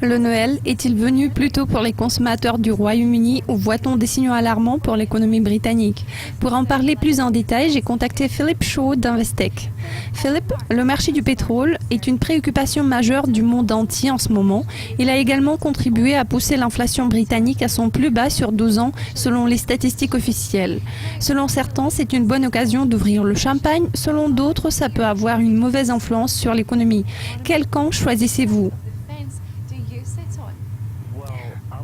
Le Noël est-il venu plutôt pour les consommateurs du Royaume-Uni ou voit-on des signaux alarmants pour l'économie britannique? Pour en parler plus en détail, j'ai contacté Philip Shaw d'Investec. Philip, le marché du pétrole est une préoccupation majeure du monde entier en ce moment. Il a également contribué à pousser l'inflation britannique à son plus bas sur 12 ans selon les statistiques officielles. Selon certains, c'est une bonne occasion d'ouvrir le champagne. Selon d'autres, ça peut avoir une mauvaise influence sur l'économie. Quel camp choisissez-vous?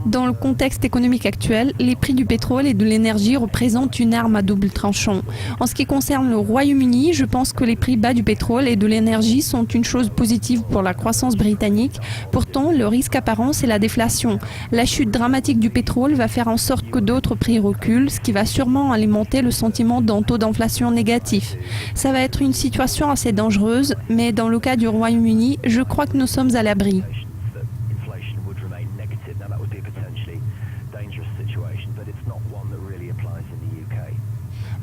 Dans le contexte économique actuel, les prix du pétrole et de l'énergie représentent une arme à double tranchant. En ce qui concerne le Royaume-Uni, je pense que les prix bas du pétrole et de l'énergie sont une chose positive pour la croissance britannique. Pourtant, le risque apparent, c'est la déflation. La chute dramatique du pétrole va faire en sorte que d'autres prix reculent, ce qui va sûrement alimenter le sentiment d'un taux d'inflation négatif. Ça va être une situation assez dangereuse, mais dans le cas du Royaume-Uni, je crois que nous sommes à l'abri.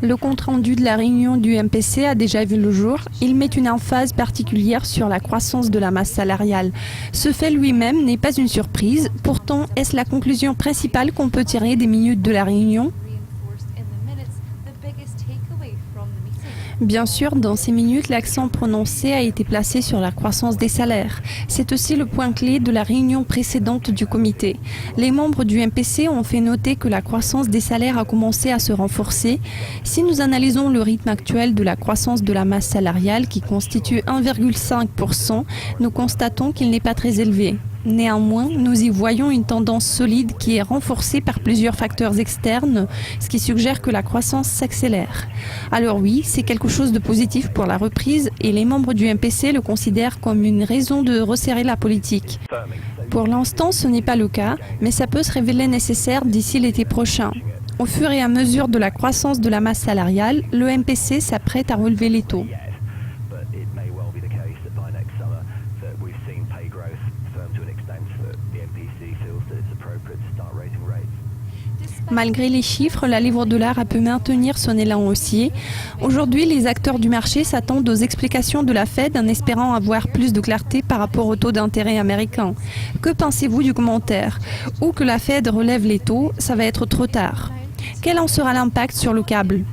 Le compte-rendu de la réunion du MPC a déjà vu le jour. Il met une emphase particulière sur la croissance de la masse salariale. Ce fait lui-même n'est pas une surprise. Pourtant, est-ce la conclusion principale qu'on peut tirer des minutes de la réunion? Bien sûr, dans ces minutes, l'accent prononcé a été placé sur la croissance des salaires. C'est aussi le point clé de la réunion précédente du comité. Les membres du MPC ont fait noter que la croissance des salaires a commencé à se renforcer. Si nous analysons le rythme actuel de la croissance de la masse salariale, qui constitue 1,5%, nous constatons qu'il n'est pas très élevé. Néanmoins, nous y voyons une tendance solide qui est renforcée par plusieurs facteurs externes, ce qui suggère que la croissance s'accélère. Alors oui, c'est quelque chose de positif pour la reprise et les membres du MPC le considèrent comme une raison de resserrer la politique. Pour l'instant, ce n'est pas le cas, mais ça peut se révéler nécessaire d'ici l'été prochain. Au fur et à mesure de la croissance de la masse salariale, le MPC s'apprête à relever les taux. Malgré les chiffres, la livre dollar a pu maintenir son élan haussier. Aujourd'hui, les acteurs du marché s'attendent aux explications de la Fed en espérant avoir plus de clarté par rapport au taux d'intérêt américain. Que pensez-vous du commentaire? Ou que la Fed relève les taux, ça va être trop tard. Quel en sera l'impact sur le câble?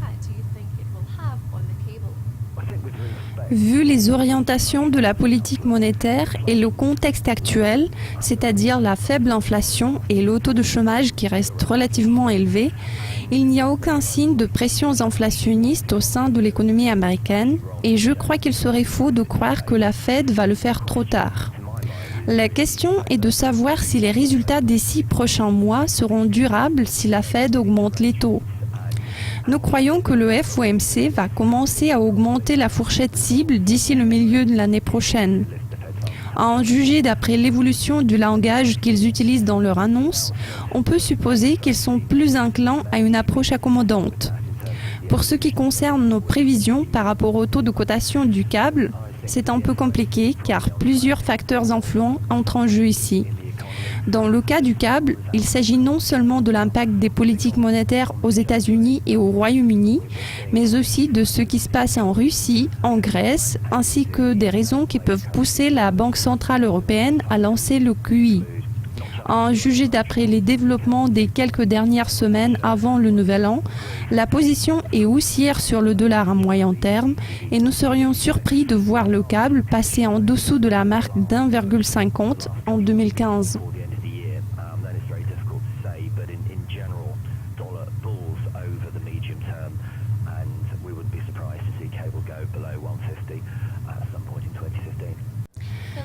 Vu les orientations de la politique monétaire et le contexte actuel, c'est-à-dire la faible inflation et le taux de chômage qui reste relativement élevé, il n'y a aucun signe de pressions inflationnistes au sein de l'économie américaine et je crois qu'il serait faux de croire que la Fed va le faire trop tard. La question est de savoir si les résultats des 6 prochains mois seront durables si la Fed augmente les taux. Nous croyons que le FOMC va commencer à augmenter la fourchette cible d'ici le milieu de l'année prochaine. À en juger d'après l'évolution du langage qu'ils utilisent dans leur annonce, on peut supposer qu'ils sont plus inclins à une approche accommodante. Pour ce qui concerne nos prévisions par rapport au taux de cotation du câble, c'est un peu compliqué car plusieurs facteurs influents entrent en jeu ici. Dans le cas du câble, il s'agit non seulement de l'impact des politiques monétaires aux États-Unis et au Royaume-Uni, mais aussi de ce qui se passe en Russie, en Grèce, ainsi que des raisons qui peuvent pousser la Banque centrale européenne à lancer le QE. À en juger d'après les développements des quelques dernières semaines avant le Nouvel An, la position est haussière sur le dollar à moyen terme et nous serions surpris de voir le câble passer en dessous de la marque d'1,50 en 2015.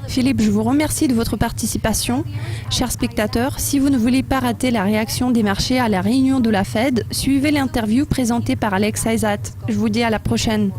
Philippe, je vous remercie de votre participation. Chers spectateurs, si vous ne voulez pas rater la réaction des marchés à la réunion de la Fed, suivez l'interview présentée par Alex Aizat. Je vous dis à la prochaine.